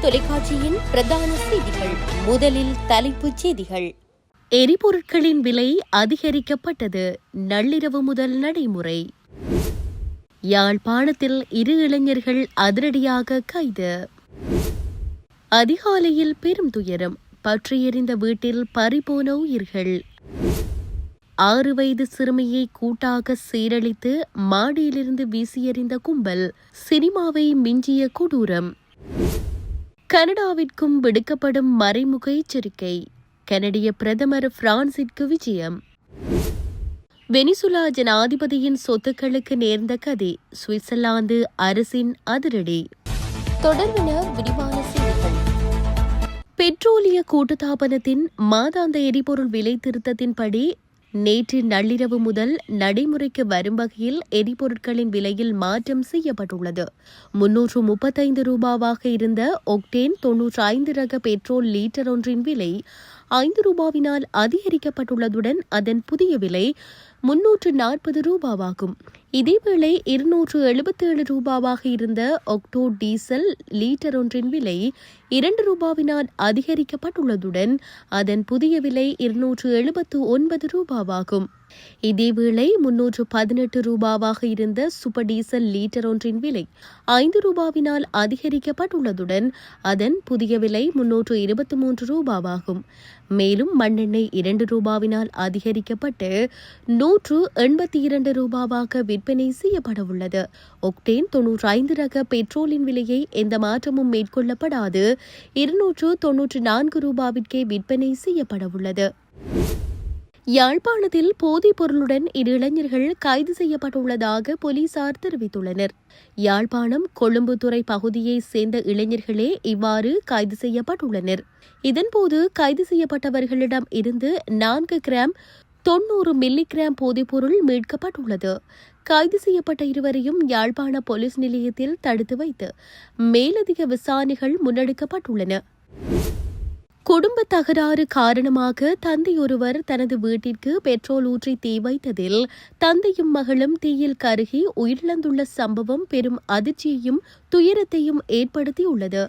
தொலைக்காட்சியின் பிரதான செய்திகள். முதலில் தலைப்புச் செய்திகள். எரிபொருட்களின் விலை அதிகரிக்கப்பட்டது. நள்ளிரவு முதல் நடைமுறை. யாழ்ப்பாணத்தில் 2 இளைஞர்கள் அதிரடியாக கைது. அதிகாலையில் பெரும் துயரம். பற்றியெறிந்த வீட்டில் பறிபோன உயிர்கள். 6 வயது சிறுமியை கூட்டாக சீரழித்து மாடியிலிருந்து வீசியெறிந்த கும்பல். சினிமாவை மிஞ்சிய கொடூரம். கனடாவிற்கும் விடுக்கப்படும் மறைமுக எச்சரிக்கை. கனடிய பிரதமர் பிரான்சிற்கு விஜயம். வெனிசுலா ஜனாதிபதியின் சொத்துக்களுக்கு நேர்ந்த கதி. சுவிட்சர்லாந்து அரசின் அதிரடி. தொடர்பான விரிவான செய்திகள். பெட்ரோலிய கூட்டுத்தாபனத்தின் மாதாந்த எரிபொருள் விலை திருத்தத்தின்படி நேற்று நள்ளிரவு முதல் நடைமுறைக்கு வரும் வகையில் எரிபொருட்களின் விலையில் மாற்றம் செய்யப்பட்டுள்ளது. 335 ரூபாவாக இருந்த ஒக்டேன் 95 ரக பெட்ரோல் லீட்டர் ஒன்றின் விலை 5 ரூபாவினால் அதிகரிக்கப்பட்டுள்ளதுடன் அதன் புதிய விலை 340 ரூபாவாகும். இதேவேளை 277 ரூபாவாக இருந்த ஒக்டோ டீசல் லீட்டர் ஒன்றின் விலை 2 ரூபாவினால் அதிகரிக்கப்பட்டுள்ளதுடன் அதன் புதிய விலை 279 ரூபாவாகும். இதேவேளை 318 ரூபாவாக இருந்த சூப்பர் டீசல் லீட்டர் ஒன்றின் விலை 5 ரூபாவினால் அதிகரிக்கப்பட்டுள்ளதுடன் அதன் புதிய விலை 323 ரூபாவாகும். மேலும் மண்ணெண்ணெய் 2 ரூபாவினால் அதிகரிக்கப்பட்டு 182 ரூபாவாக விற்பனை செய்யப்படவுள்ளது. ஒக்டேன் 95 ரக பெட்ரோலின் விலையை எந்த மாற்றமும் மேற்கொள்ளப்படாது 294 ரூபாவிற்கே விற்பனை செய்யப்படவுள்ளது. யாழ்ப்பாணத்தில் போதைப் பொருளுடன் 2 இளைஞர்கள் கைது செய்யப்பட்டுள்ளதாக போலீசார் தெரிவித்துள்ளனர். யாழ்ப்பாணம் கொழும்புத்துறை பகுதியைச் சேர்ந்த இளைஞர்களே இவ்வாறு கைது செய்யப்பட்டுள்ளனர். இதன்போது கைது செய்யப்பட்டவர்களிடம் இருந்து 4 கிராம் 90 மில்லிகிராம் போதைப்பொருள் மீட்கப்பட்டுள்ளது. கைது செய்யப்பட்ட இருவரையும் யாழ்ப்பாண போலீஸ் நிலையத்தில் தடுத்து வைத்து மேலதிக விசாரணைகள் முன்னெடுக்கப்பட்டுள்ளன. குடும்ப தகராறு காரணமாக தந்தையொருவர் தனது வீட்டிற்கு பெட்ரோல் ஊற்றி தீ வைத்ததில் தந்தையும் மகளும் தீயில் கருகி உயிரிழந்துள்ள சம்பவம் பெரும் அதிர்ச்சியையும் துயரத்தையும் ஏற்படுத்தியுள்ளது.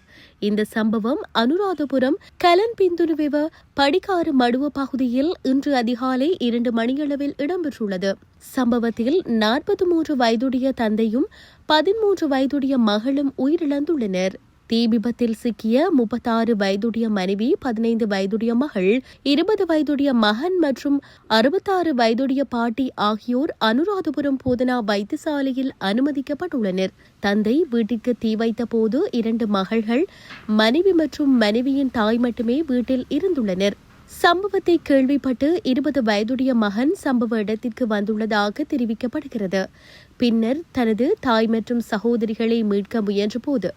இந்த சம்பவம் அனுராதபுரம் கலன்பிந்துனுவெவ படிக்காறு மடுவ பகுதியில் இன்று அதிகாலை 2 மணியளவில் இடம்பெற்றுள்ளது. சம்பவத்தில் 43 வயதுடைய தந்தையும் 13 வயதுடைய மகளும் உயிரிழந்துள்ளனர். தீ விபத்தில் சிக்கிய 36 வயதுடைய மனைவி, 15 வயதுடைய மகள், 20 வயதுடைய மகன் மற்றும் 66 வயதுடைய பாட்டி ஆகியோர் அனுராதபுரம் போதனா வைத்தியசாலையில் அனுமதிக்கப்பட்டுள்ளனர். தந்தை வீட்டிற்கு தீ வைத்த போது 2 மகள்கள், மனைவி மற்றும் மனைவியின் தாய் மட்டுமே வீட்டில் இருந்துள்ளனர். சம்பவத்தை கேள்விப்பட்டு 20 வயதுடைய மகன் சம்பவ இடத்திற்கு வந்துள்ளதாக தெரிவிக்கப்படுகிறது. பின்னர் தனது தாய் மற்றும் சகோதரிகளை மீட்க முயன்றபோது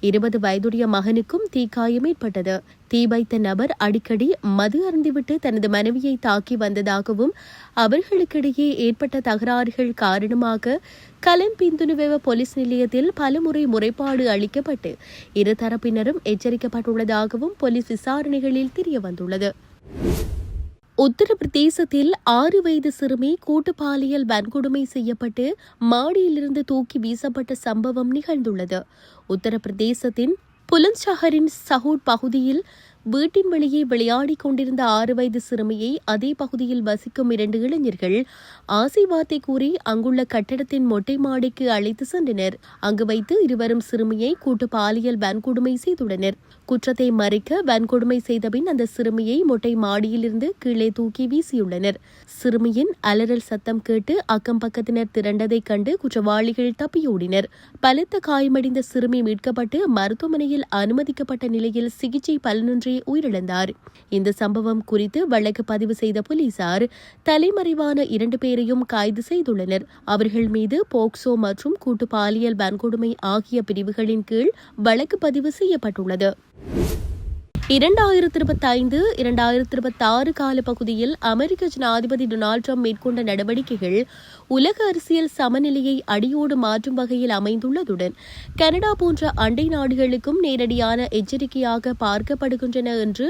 20 வயதுடைய மகனுக்கும் தீக்காயம் ஏற்பட்டது. தீ வைத்த நபர் அடிக்கடி மது அருந்திவிட்டு தனது மனைவியை தாக்கி வந்ததாகவும் அவர்களுக்கிடையே ஏற்பட்ட தகராறுகள் காரணமாக கலன்பிந்துனுவெவ போலீஸ் நிலையத்தில் பலமுறை முறைப்பாடு அளிக்கப்பட்டு 2 தரப்பினரும் எச்சரிக்கப்பட்டுள்ளதாகவும் போலீஸ் விசாரணைகளில் தெரியவந்துள்ளது. உத்தரப்பிரதேசத்தில் 6 வயது சிறுமி கூட்டு பாலியல் வன்கொடுமை செய்யப்பட்டு மாடியிலிருந்து தூக்கி வீசப்பட்ட சம்பவம் நிகழ்ந்துள்ளது. உத்தரப்பிரதேசத்தின் புலந்த்ஷஹரின் சஹூட் பகுதியில் வீட்டின் வெளியே விளையாடிக் கொண்டிருந்த 6 வயது சிறுமியை அதே பகுதியில் வசிக்கும் 2 இளைஞர்கள் ஆசை வார்த்தை கூறி அங்குள்ள கட்டடத்தின் மொட்டை மாடிக்கு அழைத்து சென்றனர். அங்கு வைத்து இருவரும் சிறுமியை கூட்டு பாலியல் வன்கொடுமை செய்துள்ளனர். குற்றத்தை மறைக்க வன்கொடுமை செய்தபின் அந்த சிறுமியை மொட்டை மாடியிலிருந்து கீழே தூக்கி வீசியுள்ளனர். சிறுமியின் அலறல் சத்தம் கேட்டு அக்கம் பக்கத்தினர் திரண்டதைக் கண்டு குற்றவாளிகள் தப்பியோடினர். பலத்த காயமடைந்த சிறுமி மீட்கப்பட்டு மருத்துவமனையில் அனுமதிக்கப்பட்ட நிலையில் சிகிச்சை பலனின்றி உயிரிழந்தார். இந்த சம்பவம் குறித்து வழக்கு பதிவு செய்த போலீசார் தலைமறைவான 2 பேரையும் கைது செய்துள்ளனர். அவர்கள் மீது போக்சோ மற்றும் கூட்டு பாலியல் வன்கொடுமை ஆகிய பிரிவுகளின் கீழ் வழக்கு பதிவு செய்யப்பட்டுள்ளது. 2025-2026 காலப்பகுதியில் அமெரிக்க ஜனாதிபதி டொனால்ட் ட்ரம்ப் மேற்கொண்ட நடவடிக்கைகள் உலக அரசியல் சமநிலையை அடியோடு மாற்றும் வகையில் அமைந்துள்ளதுடன் கனடா போன்ற அண்டை நாடுகளுக்கும் நேரடியான எச்சரிக்கையாக பார்க்கப்படுகின்றன என்று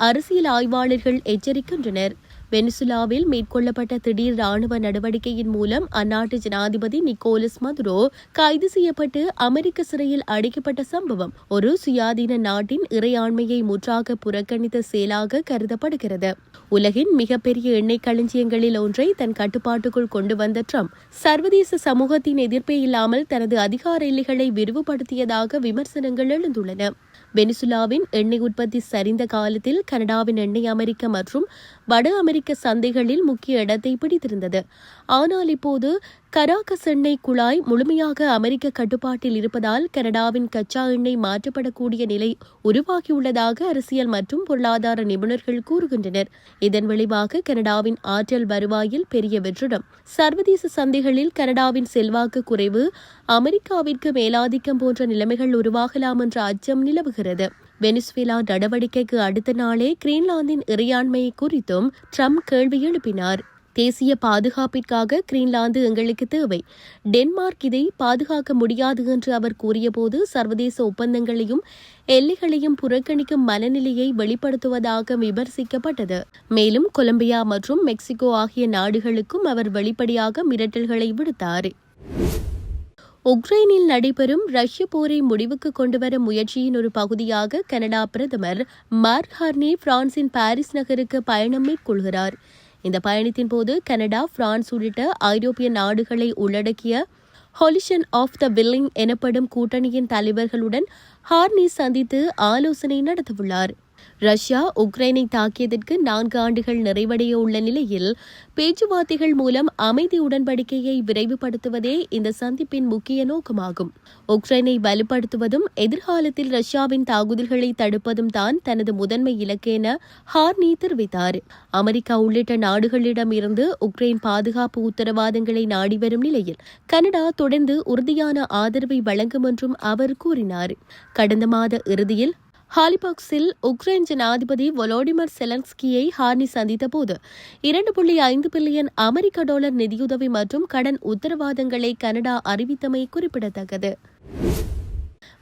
அரசியல் ஆய்வாளர்கள் எச்சரிக்கின்றனர். வெனிசுலாவில் மேற்கொள்ளப்பட்ட திடீர் ராணுவ நடவடிக்கையின் மூலம் அந்நாட்டு ஜனாதிபதி நிக்கோலஸ் மதுரோ கைது செய்யப்பட்டு அமெரிக்க சிறையில் அடைக்கப்பட்ட சம்பவம் ஒரு சுயாதீன நாட்டின் இறையாண்மையை முற்றாக புறக்கணித்த செயலாக கருதப்படுகிறது. உலகின் மிகப்பெரிய எண்ணெய் களஞ்சியங்களில் ஒன்றை தன் கட்டுப்பாட்டுக்குள் கொண்டு வந்த ட்ரம்ப் சர்வதேச சமூகத்தின் எதிர்ப்பே இல்லாமல் தனது அதிகார எல்லைகளை விரிவுபடுத்தியதாக விமர்சனங்கள் எழுந்துள்ளன. வெனிசுலாவின் எண்ணெய் உற்பத்தி சரிந்த காலத்தில் கனடாவின் எண்ணெய் அமெரிக்க மற்றும் வட அமெரிக்க சந்தைகளில் முக்கிய இடத்தை பிடித்திருந்தது. ஆனால் இப்போது கராகஸ் எண்ணெய் குழாய் முழுமையாக அமெரிக்க கட்டுப்பாட்டில் இருப்பதால் கனடாவின் கச்சா எண்ணெய் மாற்றப்படக்கூடிய நிலை உருவாகியுள்ளதாக அரசியல் மற்றும் பொருளாதார நிபுணர்கள் கூறுகின்றனர். இதன் விளைவாக கனடாவின் ஆற்றல் வருவாயில் பெரிய வெற்றிடம், சர்வதேச சந்தைகளில் கனடாவின் செல்வாக்கு குறைவு, அமெரிக்காவிற்கு மேலாதிக்கம் போன்ற நிலைமைகள் உருவாகலாம் என்ற அச்சம் நிலவுகிறது. வெனிசுவேலா நடவடிக்கைக்கு அடுத்த நாளே கிரீன்லாந்தின் இறையாண்மை குறித்தும் ட்ரம்ப் கேள்வி எழுப்பினார். தேசிய பாதுகாப்பிற்காக கிரீன்லாந்து எங்களுக்கு தேவை, டென்மார்க் இதை பாதுகாக்க முடியாது என்று அவர் கூறியபோது சர்வதேச ஒப்பந்தங்களையும் எல்லைகளையும் புறக்கணிக்கும் மனநிலையை வெளிப்படுத்துவதாக விமர்சிக்கப்பட்டது. மேலும் கொலம்பியா மற்றும் மெக்சிகோ ஆகிய நாடுகளுக்கும் அவர் வெளிப்படையாக மிரட்டல்களை விடுத்தார். உக்ரைனில் நடைபெறும் ரஷ்ய போரை முடிவுக்கு கொண்டுவரும் முயற்சியின் ஒரு பகுதியாக கனடா பிரதமர் மார்க் கார்னே பிரான்சின் பாரிஸ் நகருக்கு பயணம் மேற்கொள்கிறார். இந்த பயணத்தின் போது கனடா, பிரான்ஸ் உள்ளிட்ட ஐரோப்பிய நாடுகளை உள்ளடக்கிய ஹொலிஷன் ஆஃப் த வில்லிங் எனப்படும் கூட்டணியின் தலைவர்களுடன் ஹார்னி சந்தித்து ஆலோசனை நடத்தவுள்ளார். ரஷ்யா உக்ரைனை தாக்கியதற்கு 4 ஆண்டுகள் நிறைவடைய உள்ள நிலையில் பேச்சுவார்த்தைகள் மூலம் அமைதி உடன்படிக்கையை விரைவுபடுத்துவதே இந்த சந்திப்பின் முக்கிய நோக்கமாகும். உக்ரைனை வலுப்படுத்துவதும் எதிர்காலத்தில் ரஷ்யாவின் தாக்குதல்களை தடுப்பதும் தான் தனது முதன்மை இலக்கு என ஹார்னி தெரிவித்தார். அமெரிக்கா உள்ளிட்ட நாடுகளிடம் இருந்து உக்ரைன் பாதுகாப்பு உத்தரவாதங்களை நாடி வரும் நிலையில் கனடா தொடர்ந்து உறுதியான ஆதரவை வழங்கும் என்றும் அவர் கூறினார். கடந்த மாத இறுதியில் ஹாலிபாக்ஸில் உக்ரைன் ஜனாதிபதி வொலோடிமிர் செலன்ஸ்கியை ஹார்னி சந்தித்தபோது 2.5 பில்லியன் அமெரிக்க டாலர் நிதியுதவி மற்றும் கடன் உத்தரவாதங்களை கனடா அறிவித்தமை குறிப்பிடத்தக்கது.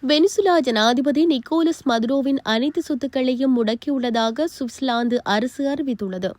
வெனிசுலா ஜனாதிபதி நிக்கோலஸ் மதுரோவின் அனைத்து சொத்துக்களையும் முடக்கியுள்ளதாக சுவிட்சர்லாந்து அரசு அறிவித்துள்ளது.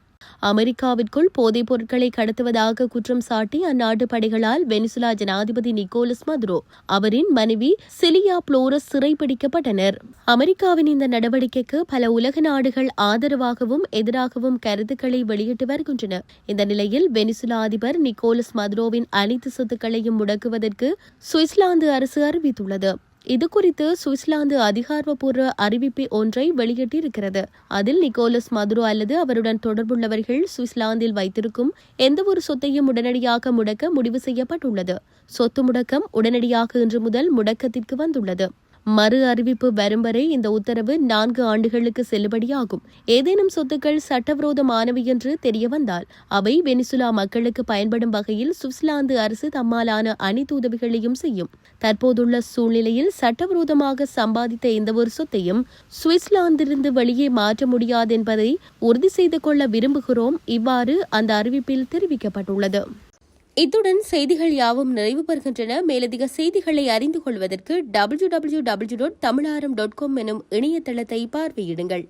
அமெரிக்காவிற்குள் போதைப் பொருட்களை கடத்துவதாக குற்றம் சாட்டி அந்நாட்டு படைகளால் வெனிசுலா ஜனாதிபதி நிக்கோலஸ் மதுரோ, அவரின் மனைவி சிலியா புளோரஸ் சிறைப்பிடிக்கப்பட்டனர். அமெரிக்காவின் இந்த நடவடிக்கைக்கு பல உலக நாடுகள் ஆதரவாகவும் எதிராகவும் கருத்துக்களை வெளியிட்டு வருகின்றன. இந்த நிலையில் வெனிசுலா அதிபர் நிக்கோலஸ் மதுரோவின் அனைத்து சொத்துக்களையும் முடக்குவதற்கு சுவிட்சர்லாந்து அரசு அறிவித்துள்ளது. இதுகுறித்து சுவிட்சர்லாந்து அதிகாரப்பூர்வ அறிவிப்பு ஒன்றை வெளியிட்டிருக்கிறது. அதில் நிக்கோலஸ் மதுரோ அல்லது அவருடன் தொடர்புள்ளவர்கள் சுவிட்சர்லாந்தில் வைத்திருக்கும் எந்தவொரு சொத்தையும் உடனடியாக முடக்க முடிவு செய்யப்பட்டுள்ளது. சொத்து முடக்கம் உடனடியாக இன்று முதல் முடக்கத்திற்கு வந்துள்ளது. மறு அறிவிப்பு வரும் வரை இந்த உத்தரவு 4 ஆண்டுகளுக்கு செல்லுபடியாகும். ஏதேனும் சொத்துக்கள் சட்டவிரோதமானவை என்று தெரியவந்தால் அவை வெனிசுலா மக்களுக்கு பயன்படும் வகையில் சுவிட்சர்லாந்து அரசு தம்மாலான அனைத்து உதவிகளையும் செய்யும். தற்போதுள்ள சூழ்நிலையில் சட்டவிரோதமாக சம்பாதித்த எந்தவொரு சொத்தையும் சுவிட்சர்லாந்திலிருந்து வெளியே மாற்ற முடியாது என்பதை உறுதி செய்து கொள்ள விரும்புகிறோம். இவ்வாறு அந்த அறிவிப்பில் தெரிவிக்கப்பட்டுள்ளது. இத்துடன் செய்திகள் யாவும் நிறைவு பெறுகின்றன. மேலதிக செய்திகளை அறிந்து கொள்வதற்கு www.tamilaram.com எனும் இணையதளத்தை பார்வையிடுங்கள்.